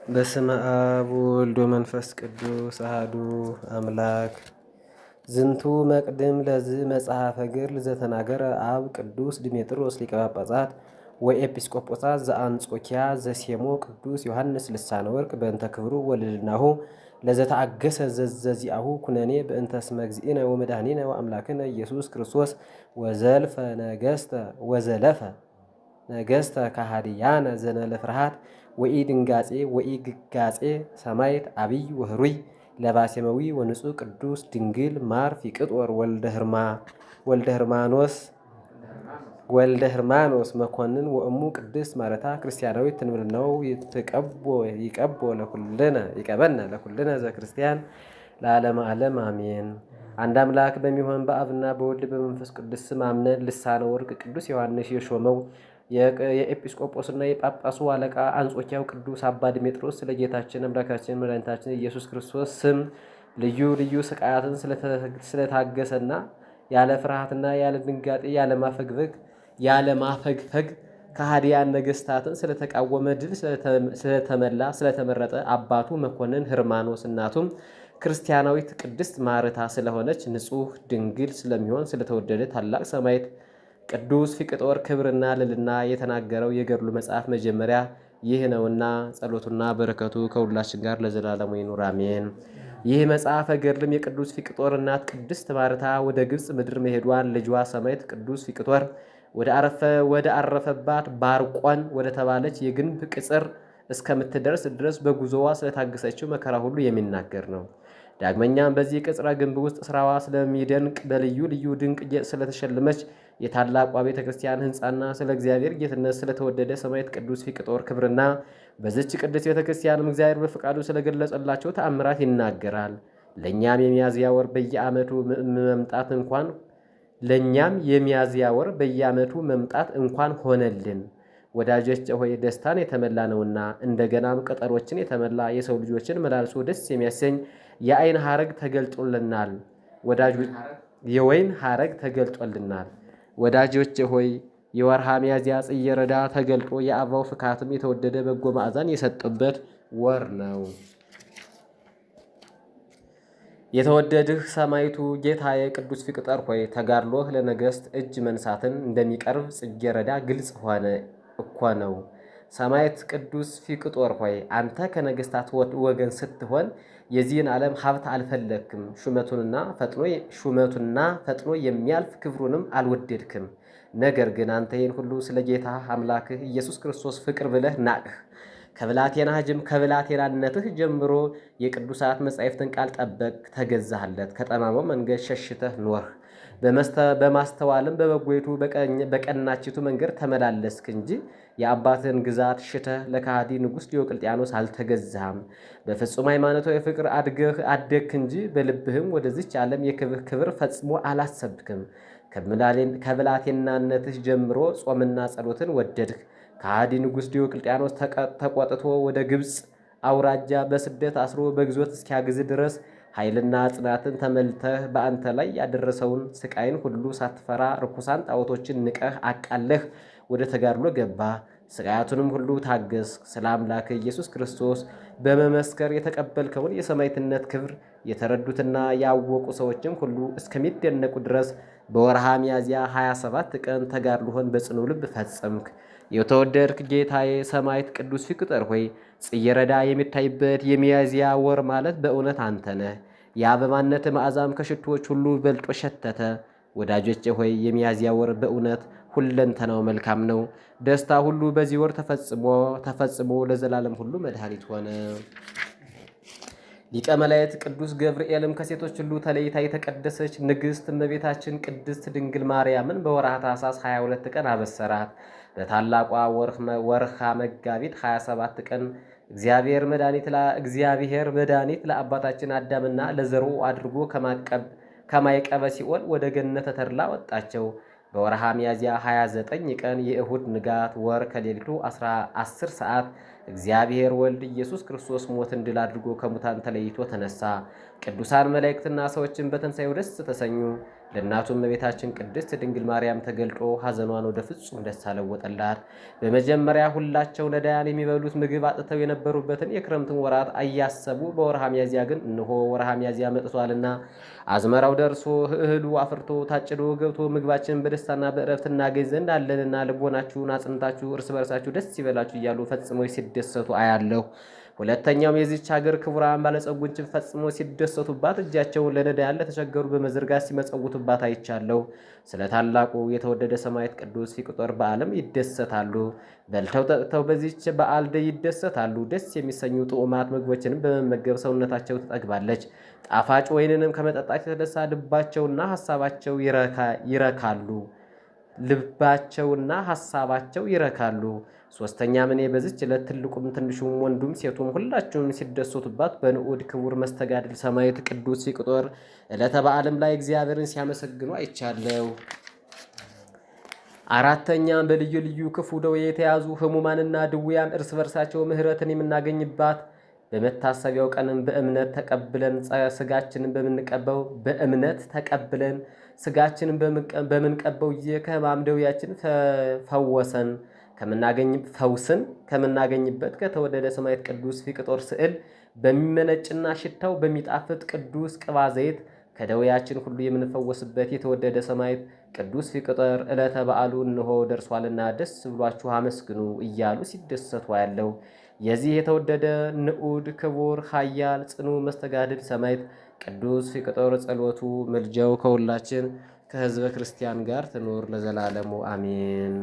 በስመ አብ ወወልድ ወመንፈስ ቅዱስ አሐዱ አምላክ። ዝንቱ መቅድም ለዝ መጽሐፈ ገድል ዘተናገረ አብ ቅዱስ ድሜጥሮስ ሊቀ ጳጳሳት ወኤጲስቆጶሳት ዘአንጾኪያ ዘሴሞ ቅዱስ ዮሐንስ ልሳነ ወርቅ በእንተ ክብሩ ወልድናሁ ለዘተአገሰ ዘዚአሁ ኩነኔ በእንተ ስመ እግዚእነ ወመድኃኒነ ወአምላክነ ኢየሱስ ክርስቶስ ወዘለፈ ነገስተ ካሃዲያነ ዘነለ ፍርሃት ወኢ ድንጋጼ ወኢ ግጋጼ ሰማይት አብይ ወህሩይ ለባሴመዊ ወንጹህ ቅዱስ ድንግል ማር ፊቅጦር ወልደ ህርማኖስ መኮንን ወእሙ ቅድስት ማረታ ክርስቲያናዊት ትንብልናው ይቀበነ ለኩልነ ዘክርስቲያን ለዓለመ ዓለም አሜን። አንድ አምላክ በሚሆን በአብና በወልድ በመንፈስ ቅዱስ ስም አምነን ልሳነ ወርቅ ቅዱስ ዮሐንስ የሾመው የኤጲስቆጶስና የጳጳሱ አለቃ አንጾኪያው ቅዱስ አባ ድሜጥሮስ ስለ ጌታችን አምላካችን መድኃኒታችን ኢየሱስ ክርስቶስ ስም ልዩ ልዩ ስቃያትን ስለታገሰና ያለ ፍርሃትና ያለ ድንጋጤ ያለ ማፈግፈግ ከሃዲያን ነገስታትን ስለተቃወመ ድል ስለተመረጠ አባቱ መኮንን ህርማኖስ እናቱም ክርስቲያናዊት ቅድስት ማርታ ስለሆነች ንጹሕ ድንግል ስለሚሆን ስለተወደደ ታላቅ ሰማዕት ቅዱስ ፊቅጦር ክብርና ልልና የተናገረው የገድሉ መጽሐፍ መጀመሪያ ይህ ነውና ጸሎቱና በረከቱ ከሁላችን ጋር ለዘላለሙ ይኑር አሜን። ይህ መጽሐፈ ገድልም የቅዱስ ፊቅጦር እናት ቅድስት ማርታ ወደ ግብፅ ምድር መሄዷን ልጇ ሰማዕት ቅዱስ ፊቅጦር ወደ አረፈባት ባርቆን ወደ ተባለች የግንብ ቅጽር እስከምትደርስ ድረስ በጉዞዋ ስለታገሰችው መከራ ሁሉ የሚናገር ነው። ዳግመኛም በዚህ ቅጽረ ግንብ ውስጥ ስራዋ ስለሚደንቅ በልዩ ልዩ ድንቅ ስለተሸለመች የታላቋ ቤተ ክርስቲያን ሕንፃና ስለ እግዚአብሔር ጌትነት ስለተወደደ ሰማዕት ቅዱስ ፊቅጦር ክብርና በዚች ቅዱስ ቤተ ክርስቲያንም እግዚአብሔር በፈቃዱ ስለገለጸላቸው ተአምራት ይናገራል። ለእኛም የሚያዝያ ወር በየዓመቱ መምጣት እንኳን ሆነልን። ወዳጆች ሆይ ደስታን የተመላ ነውና እንደገናም ቀጠሮችን የተመላ የሰው ልጆችን መላልሶ ደስ የሚያሰኝ የወይን ሐረግ ተገልጦልናል። ወዳጆች ሆይ የወርሃ ሚያዝያ ጽጌረዳ ተገልጦ የአበባው ፍካትም የተወደደ በጎ ማዕዛን የሰጠበት ወር ነው። የተወደድህ ሰማዕቱ ጌታዬ ቅዱስ ፊቅጦር ሆይ ተጋድሎህ ለነገሥት እጅ መንሳትን እንደሚቀርብ ጽጌረዳ ግልጽ ሆነ እኮ ነው። ሰማዕት ቅዱስ ፊቅጦር ሆይ አንተ ከነገሥታት ወገን ስትሆን የዚህን ዓለም ሀብት አልፈለግክም። ሹመቱና ፈጥኖ የሚያልፍ ክብሩንም አልወደድክም። ነገር ግን አንተ ይህን ሁሉ ስለ ጌታ አምላክህ ኢየሱስ ክርስቶስ ፍቅር ብለህ ናቅህ። ከብላቴናነትህ ጀምሮ የቅዱሳት መጻሕፍትን ቃል ጠበቅ፣ ተገዛህለት። ከጠማማው መንገድ ሸሽተህ ኖርህ። በማስተዋልም በበጎይቱ በቀናችቱ መንገድ ተመላለስክ እንጂ የአባትህን ግዛት ሽተህ ለከሃዲ ንጉሥ ዲዮቅልጥያኖስ አልተገዛህም። በፍጹም ሃይማኖታዊ ፍቅር አደግክ እንጂ በልብህም ወደዚች ዓለም ክብር ፈጽሞ አላሰብክም። ከብላቴናነትህ ጀምሮ ጾምና ጸሎትን ወደድህ። ከሃዲ ንጉሥ ዲዮቅልጥያኖስ ተቆጥቶ ወደ ግብፅ አውራጃ በስደት አስሮ በግዞት እስኪያግዝ ድረስ ኃይልና ጽናትን ተመልተህ በአንተ ላይ ያደረሰውን ስቃይን ሁሉ ሳትፈራ ርኩሳን ጣዖቶችን ንቀህ አቃለህ ወደ ተጋድሎ ገባ። ስቃያቱንም ሁሉ ታገስ። ስለ አምላክ ኢየሱስ ክርስቶስ በመመስከር የተቀበልከውን የሰማዕትነት ክብር የተረዱትና ያወቁ ሰዎችም ሁሉ እስከሚደነቁ ድረስ በወርሃ ሚያዝያ 27 ቀን ተጋድሎህን በጽኑ ልብ ፈጸምክ። የተወደድክ ጌታዬ ሰማዕት ቅዱስ ፊቅጦር ሆይ ጽጌረዳ የሚታይበት የሚያዝያ ወር ማለት በእውነት አንተ ነህ። የአበባነት መዓዛም ከሽቶዎች ሁሉ በልጦ ሸተተ። ወዳጆቼ ሆይ የሚያዝያ ወር በእውነት ሁለንተናው መልካም ነው። ደስታ ሁሉ በዚህ ወር ተፈጽሞ ለዘላለም ሁሉ መድኃኒት ሆነ። ሊቀ መላእክት ቅዱስ ገብርኤልም ከሴቶች ሁሉ ተለይታ የተቀደሰች ንግሥት እመቤታችን ቅድስት ድንግል ማርያምን በወርሃ ታኅሳስ 22 ቀን አበሰራት። በታላቋ ወርሃ መጋቢት 27 ቀን እግዚአብሔር መድኃኒት ለአባታችን አዳምና ለዘሩ አድርጎ ከማይቀበ ሲኦል ወደ ገነተ ተድላ ወጣቸው። በወርሃ ሚያዝያ 29 ቀን የእሁድ ንጋት ወር ከሌሊቱ 10 ሰዓት እግዚአብሔር ወልድ ኢየሱስ ክርስቶስ ሞትን ድል አድርጎ ከሙታን ተለይቶ ተነሳ። ቅዱሳን መላእክትና ሰዎችን በትንሣኤው ደስ ተሰኙ። ለእናቱም እመቤታችን ቅድስት ድንግል ማርያም ተገልጦ ሐዘኗን ወደ ፍጹም ደስታ ለወጠላት። በመጀመሪያ ሁላቸው ነዳያን የሚበሉት ምግብ አጥተው የነበሩበትን የክረምትን ወራት እያሰቡ በወርሃ ሚያዝያ ግን እነሆ ወርሃ ሚያዝያ መጥቷልና አዝመራው ደርሶ እህሉ አፍርቶ ታጭዶ ገብቶ ምግባችንን በደስታና በእረፍት እናገኝ ዘንድ አለንና ልቦናችሁን አጽንታችሁ እርስ በርሳችሁ ደስ ይበላችሁ እያሉ ፈጽመው ሲደሰቱ አያለሁ። ሁለተኛውም የዚች ሀገር ክቡራን ባለጸጎችን ፈጽሞ ሲደሰቱባት እጃቸውን ለነዳያን ለተቸገሩ በመዘርጋት ሲመጸውቱባት አይቻለሁ። ስለ ታላቁ የተወደደ ሰማዕት ቅዱስ ፊቅጦር በዓለም ይደሰታሉ። በልተው ጠጥተው በዚች በዓል ይደሰታሉ። ደስ የሚሰኙ ጥዑማት ምግቦችንም በመመገብ ሰውነታቸው ትጠግባለች። ጣፋጭ ወይንንም ከመጠጣት የተነሳ ልባቸውና ሐሳባቸው ይረካሉ። ሶስተኛም እኔ በዚች ዕለት ትልቁም ትንሹም ወንዱም ሴቱም ሁላችሁም ሲደሰቱባት በንዑድ ክቡር መስተጋድል ሰማዕት ቅዱስ ፊቅጦር ዕለተ በዓለም ላይ እግዚአብሔርን ሲያመሰግኑ አይቻለሁ። አራተኛም በልዩ ልዩ ክፉ ደዌ የተያዙ ሕሙማንና ድውያን እርስ በርሳቸው ምሕረትን የምናገኝባት በመታሰቢያው ቀንም በእምነት ተቀብለን ስጋችንን በምንቀበው ከሕማም ደዌያችን ፈውስን ከምናገኝበት ከተወደደ ሰማዕት ቅዱስ ፊቅጦር ስዕል በሚመነጭና ሽታው በሚጣፍጥ ቅዱስ ቅባ ዘይት ከደዌያችን ሁሉ የምንፈወስበት የተወደደ ሰማዕት ቅዱስ ፊቅጦር ዕለተ በዓሉ እንሆ ደርሷልና ደስ ብሏችሁ አመስግኑ እያሉ ሲደሰቱ ያለው የዚህ የተወደደ ንዑድ ክቡር ኃያል ጽኑ መስተጋድል ሰማዕት ቅዱስ ፊቅጦር ጸሎቱ ምልጃው ከሁላችን ከሕዝበ ክርስቲያን ጋር ትኖር ለዘላለሙ አሜን።